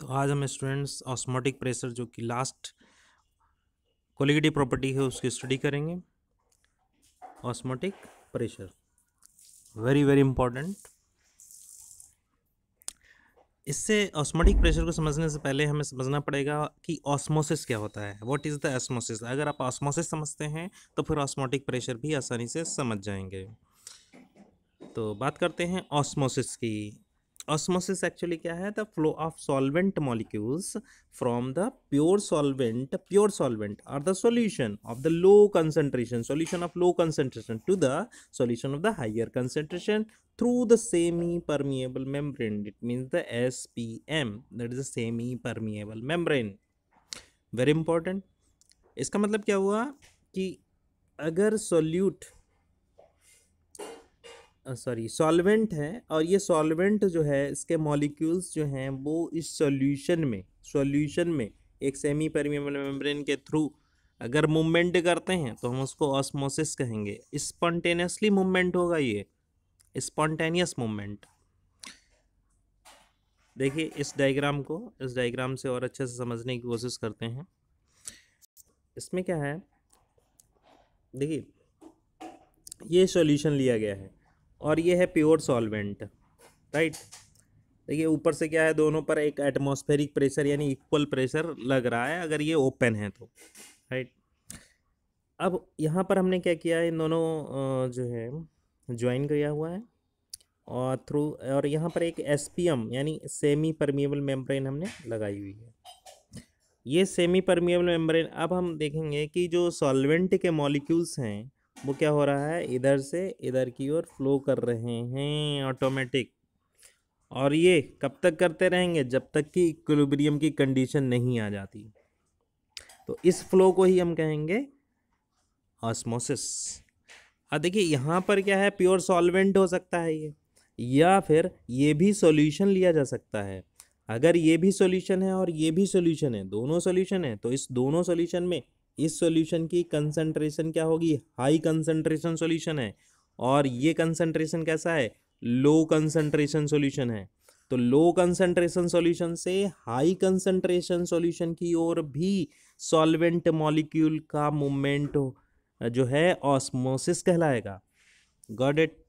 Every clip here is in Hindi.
तो आज हम स्टूडेंट्स ऑस्मोटिक प्रेशर जो कि लास्ट कोलिगेटिव प्रॉपर्टी है उसकी स्टडी करेंगे। Osmotic pressure very very important. इससे ऑस्मोटिक प्रेशर को समझने से पहले हमें समझना पड़ेगा कि ऑस्मोसिस क्या होता है। What is the osmosis. अगर आप ऑस्मोसिस समझते हैं तो फिर ऑस्मोटिक प्रेशर भी आसानी से समझ जाएंगे। तो बात करते हैं ऑस्मोसिस की। ऑस्मोसिस एक्चुअली क्या है? The flow of solvent molecules from the pure solvent और the solution of the low concentration solution of low concentration to the solution of the higher concentration through the semi-permeable membrane. It means the SPM, that is the semi-permeable membrane. Very important. इसका मतलब क्या हुआ कि अगर सॉल्वेंट है और ये सॉल्वेंट जो है इसके मॉलिक्यूल्स जो हैं वो इस सॉल्यूशन में एक सेमी परमिएबल मेम्ब्रेन के थ्रू अगर मूवमेंट करते हैं तो हम उसको ऑस्मोसिस कहेंगे। स्पॉन्टेनियसली मूवमेंट होगा, ये स्पॉन्टेनियस मूवमेंट। देखिए इस डायग्राम से और अच्छे से समझने की कोशिश करते हैं। इसमें क्या है, देखिए ये सॉल्यूशन लिया गया है और ये है प्योर सॉल्वेंट, राइट। देखिए ऊपर से क्या है, दोनों पर एक एटमॉस्फेरिक प्रेशर यानी इक्वल प्रेशर लग रहा है अगर ये ओपन है तो, राइट। अब यहाँ पर हमने क्या किया है, इन दोनों जो है ज्वाइन किया हुआ है और यहाँ पर एक SPM यानी सेमी परमिएबल मेम्ब्रेन हमने लगाई हुई है। ये सेमी परमिएबल मेम्ब्रेन, अब हम देखेंगे कि जो सॉल्वेंट के मॉलिक्यूल्स हैं वो क्या हो रहा है, इधर से इधर की ओर फ्लो कर रहे हैं ऑटोमेटिक। और ये कब तक करते रहेंगे, जब तक कि इक्विलिब्रियम की कंडीशन नहीं आ जाती। तो इस फ्लो को ही हम कहेंगे ऑस्मोसिस। अब देखिए यहाँ पर क्या है, प्योर सॉल्वेंट हो सकता है ये, या फिर ये भी सॉल्यूशन लिया जा सकता है। अगर ये भी सॉल्यूशन है और ये भी सॉल्यूशन है, दोनों सॉल्यूशन है, तो इस दोनों सॉल्यूशन में इस सॉल्यूशन की कंसंट्रेशन क्या होगी, हाई कंसंट्रेशन सॉल्यूशन है, और ये कंसंट्रेशन कैसा है, लो कंसंट्रेशन सॉल्यूशन है। तो लो कंसंट्रेशन सॉल्यूशन से हाई कंसंट्रेशन सॉल्यूशन की ओर भी सॉल्वेंट मॉलिक्यूल का मूवमेंट जो है ऑस्मोसिस कहलाएगा। Got it.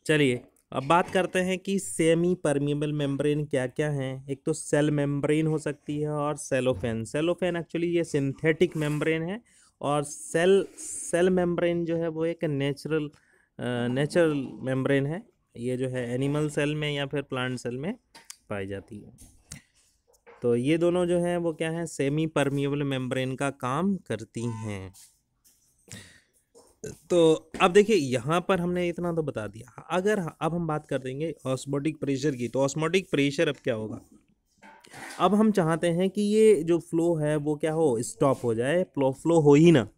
चलिए अब बात करते हैं कि सेमी परमिएबल मेम्ब्रेन क्या क्या हैं। एक तो सेल मेम्ब्रेन हो सकती है और सेलोफेन एक्चुअली ये सिंथेटिक मेम्ब्रेन है, और सेल मेम्ब्रेन जो है वो एक नेचुरल मेम्ब्रेन है। ये जो है एनिमल सेल में या फिर प्लांट सेल में पाई जाती है। तो ये दोनों जो है वो क्या है, सेमी परमिएबल मेम्ब्रेन का काम करती हैं। तो अब देखिए यहाँ पर हमने इतना तो बता दिया। अगर अब हम बात कर देंगे ऑस्मोटिक प्रेशर की, तो ऑस्मोटिक प्रेशर अब क्या होगा, अब हम चाहते हैं कि ये जो फ्लो है वो क्या हो, स्टॉप हो जाए, फ्लो हो ही ना।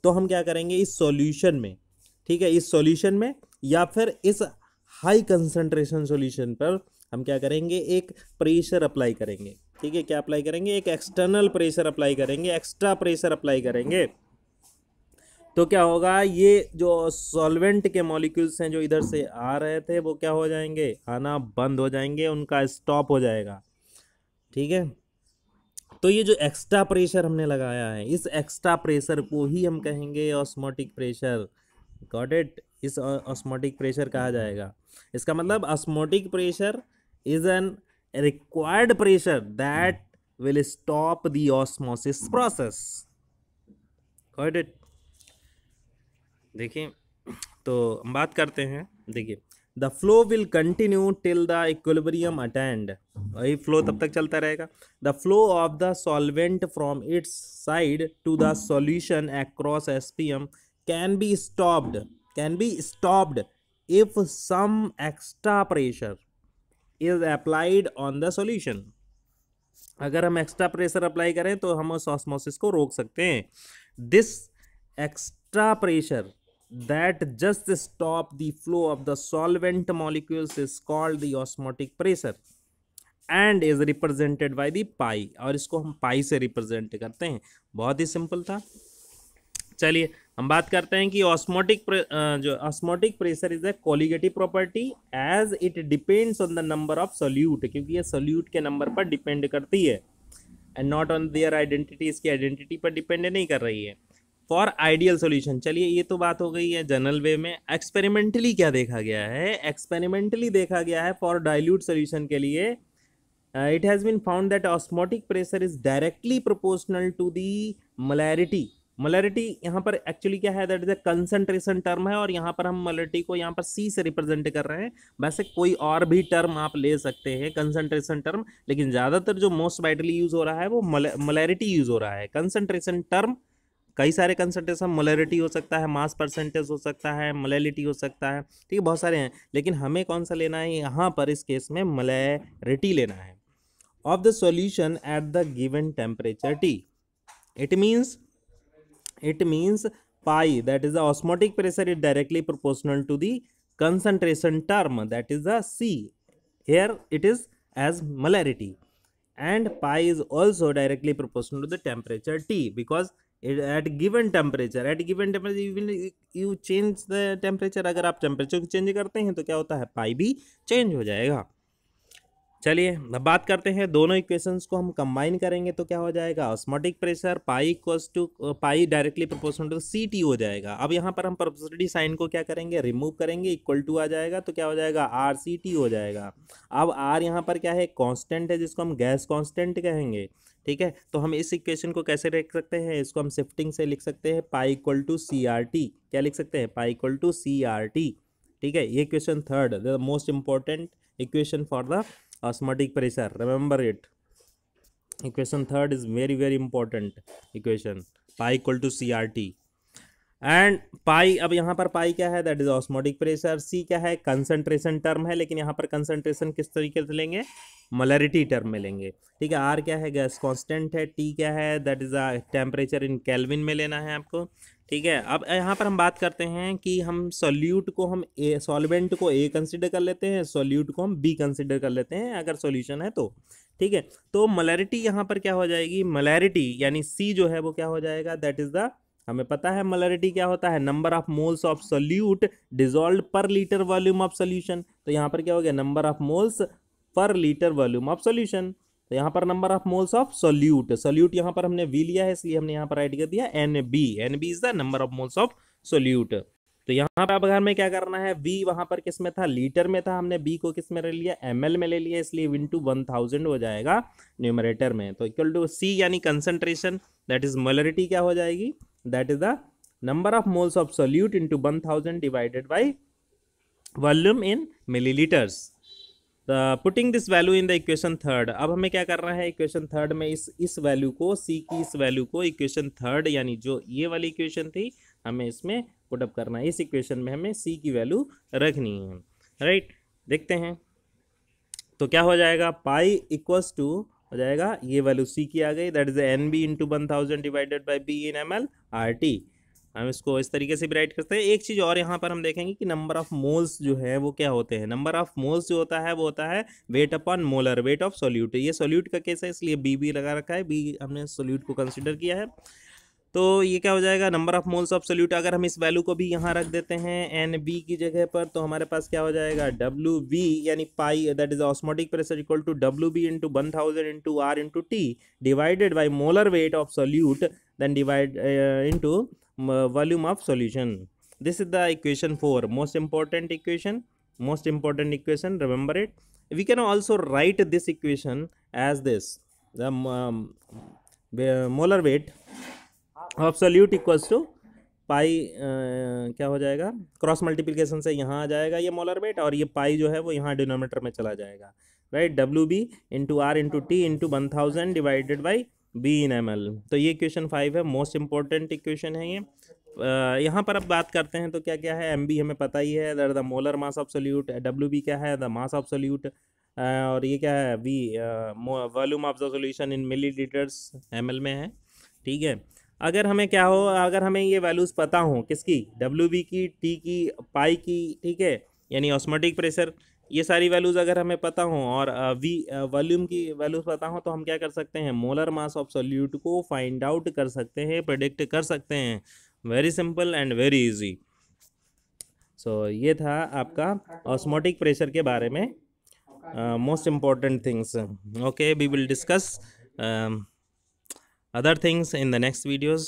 तो हम क्या करेंगे, इस सॉल्यूशन में, ठीक है, इस सॉल्यूशन में या फिर इस हाई कंसंट्रेशन सॉल्यूशन पर हम क्या करेंगे, एक प्रेशर अप्लाई करेंगे। ठीक है, क्या अप्लाई करेंगे, एक एक्सटर्नल प्रेशर अप्लाई करेंगे, एक्स्ट्रा प्रेशर अप्लाई करेंगे। तो क्या होगा, ये जो सॉल्वेंट के मॉलिक्यूल्स हैं जो इधर से आ रहे थे वो क्या हो जाएंगे, आना बंद हो जाएंगे, उनका स्टॉप हो जाएगा। ठीक है, तो ये जो एक्स्ट्रा प्रेशर हमने लगाया है, इस एक्स्ट्रा प्रेशर को ही हम कहेंगे ऑस्मोटिक प्रेशर। Got it. इस ऑस्मोटिक प्रेशर कहा जाएगा। इसका मतलब osmotic pressure is an required pressure that will stop the osmosis process. Got it. देखिए तो हम बात करते हैं, देखिए the flow will continue till the equilibrium attend. वही फ्लो तब तक चलता रहेगा। The flow of the solvent from its side to the solution across SPM can be stopped if some extra pressure is applied on the solution. अगर हम एक्स्ट्रा प्रेशर अप्लाई करें तो हम उस ऑस्मोसिस को रोक सकते हैं। This extra pressure that just stop the flow of the solvent molecules is called the osmotic pressure and is represented by the pi। और इसको हम पाई से रिप्रेजेंट करते हैं। बहुत ही सिंपल था। चलिए हम बात करते हैं कि जो osmotic pressure is a colligative property as it depends on the number of solute, क्योंकि ये सोल्यूट के नंबर पर डिपेंड करती है and not on their identity, इसकी आइडेंटिटी पर डिपेंड नहीं कर रही है। फॉर आइडियल सॉल्यूशन, चलिए ये तो बात हो गई है जनरल वे में। एक्सपेरिमेंटली क्या देखा गया है? एक्सपेरिमेंटली देखा गया है फॉर डाइल्यूट सॉल्यूशन के लिए it has been found that osmotic pressure is directly proportional to the molarity. Molarity यहाँ पर एक्चुअली क्या है? That is a concentration term है, और यहाँ पर हम मोलैरिटी को यहाँ पर सी से रिप्रेजेंट कर रहे हैं। वैसे कोई और भी टर्म आप ले सकते हैं कंसंट्रेशन टर्म, लेकिन ज़्यादातर जो मोस्ट वाइडली यूज हो रहा है वो मोलैरिटी यूज हो रहा है। कंसंट्रेशन टर्म कई सारे कंसंट्रेशन, मोलैरिटी हो सकता है, मास परसेंटेज हो सकता है, मोलैलिटी हो सकता है, ठीक है, बहुत सारे हैं, लेकिन हमें कौन सा लेना है यहाँ पर? इस केस में मोलैरिटी लेना है of the solution at the given temperature T. It means pi, that is the osmotic pressure, is directly proportional to the concentration term, that is the C. Here it is as molarity, and pi is also directly proportional to the temperature T, because at given temperature you change the temperature। अगर आप टेम्परेचर को चेंज करते हैं तो क्या होता है? पाई भी चेंज हो जाएगा। चलिए अब बात करते हैं, दोनों इक्वेशंस को हम कंबाइन करेंगे तो क्या हो जाएगा? Osmotic pressure pi equals to pi directly proportional to C T हो जाएगा। अब यहाँ पर हम प्रोपोर्शनलिटी साइन को क्या करेंगे? रिमूव करेंगे, इक्वल टू आ जाएगा, तो क्या हो जाएगा? आर सी टी हो जाएगा। अब आर यहाँ पर क्या है? कांस्टेंट है, जिसको हम गैस कांस्टेंट कहेंगे, ठीक है। तो हम इस इक्वेशन को कैसे लिख सकते हैं? इसको हम शिफ्टिंग से लिख सकते हैं, pi equal to C R T. क्या लिख सकते हैं? Pi equal to C R T, ठीक है। ये equation third, the most important equation for the osmotic pressure, remember it, equation third is very very important equation, pi equal to CRT and pi. अब यहाँ पर पाई क्या है? That is osmotic pressure. C क्या है? कंसंट्रेशन टर्म है, लेकिन यहाँ पर कंसंट्रेशन किस तरीके से लेंगे? मोलैरिटी टर्म में लेंगे, ठीक है। आर क्या है? गैस कांस्टेंट है। टी क्या है? That is a temperature in kelvin में लेना है आपको, ठीक है। अब यहाँ पर हम बात करते हैं कि हम सॉल्यूट को हम ए, सॉल्वेंट को ए कंसिडर कर लेते हैं, सॉल्यूट को हम बी कंसिडर कर लेते हैं अगर सॉल्यूशन है तो, ठीक है। तो मोलैरिटी यहाँ पर क्या हो जाएगी? मोलैरिटी यानी सी जो है वो क्या हो जाएगा? दैट इज द, हमें पता है मोलैरिटी क्या होता है? Number of moles of solute dissolved पर लीटर वॉल्यूम ऑफ सोल्यूशन। तो यहाँ पर क्या हो गया? Number of moles per litre volume of solution. तो यहाँ पर number of moles of solute, solute यहाँ पर हमने वी लिया है, इसलिए हमने यहाँ पर राइट कर दिया N B. N B is the number of moles of solute. तो यहाँ पर अब अगर हमें क्या करना है? वी वहाँ पर किस में था? लीटर में था, हमने बी को किस में ले लिया? ml में ले लिया, इसलिए इंटू 1000 हो जाएगा न्यूमरेटर में। तो इक्वल टू सी यानी कंसंट्रेशन, दैट इज मोलैरिटी क्या हो जाएगी? That is the number of moles of solute into 1000 divided by volume in millilitres. Putting this value in the equation third. अब हमें क्या करना है? इक्वेशन थर्ड में इस वैल्यू को, सी की इस वैल्यू को इक्वेशन थर्ड यानी जो ये वाली इक्वेशन थी, हमें इसमें पुटअप करना है। इस इक्वेशन में हमें सी की वैल्यू रखनी है, राइट। देखते हैं तो क्या हो जाएगा? पाई इक्वल्स टू हो जाएगा, ये वैल्यू सी की आ गई, that is N B into 1000 divided by B in M L R T. हम इसको इस तरीके से भी राइट करते हैं। एक चीज़ और यहाँ पर हम देखेंगे कि नंबर ऑफ मोल्स जो है वो क्या होते हैं? नंबर ऑफ मोल्स जो होता है वो होता है weight upon molar weight of solute. ये सोल्यूट का केस है, इसलिए बी बी लगा रखा है, बी हमने सोल्यूट को कंसिडर किया है। तो ये क्या हो जाएगा? Number of moles of solute. अगर हम इस वैल्यू को भी यहाँ रख देते हैं एन बी की जगह पर, तो हमारे पास क्या हो जाएगा? डब्ल्यू बी यानी pi, that is osmotic pressure equal to W B into 1000 into R into T divided by molar weight of solute then divide into volume of solution. This is the equation 4, most important equation, remember it. We can also write this equation as this, the molar weight of solute equals to पाई, क्या हो जाएगा? क्रॉस मल्टीप्लिकेशन से यहाँ आ जाएगा ये मोलर वेट, और ये पाई जो है वो यहाँ डिनोमीटर में चला जाएगा, right. W B into R into T into 1000 divided by B in M L. तो ये इक्वेशन 5 है, मोस्ट इंपॉर्टेंट इक्वेशन है ये। यहाँ पर अब बात करते हैं तो क्या क्या है? एम बी हमें पता ही है, that the molar mass of solute. W B क्या है? The mass of solute. और ये क्या है? V volume of the solution in millilitres M L में है, ठीक है। अगर हमें क्या हो, अगर हमें ये वैल्यूज़ पता हो किसकी? डब्ल्यू बी की, टी की, पाई की, ठीक है, यानी ऑस्मोटिक प्रेशर, ये सारी वैल्यूज़ अगर हमें पता हो और वी वॉल्यूम की वैल्यूज़ पता हो, तो हम क्या कर सकते हैं? मोलर मास ऑफ सोल्यूट को फाइंड आउट कर सकते हैं, प्रेडिक्ट कर सकते हैं। Very simple and very easy. So ये था आपका ऑस्मोटिक प्रेशर के बारे में most important things. Okay, we will discuss other things in the next videos.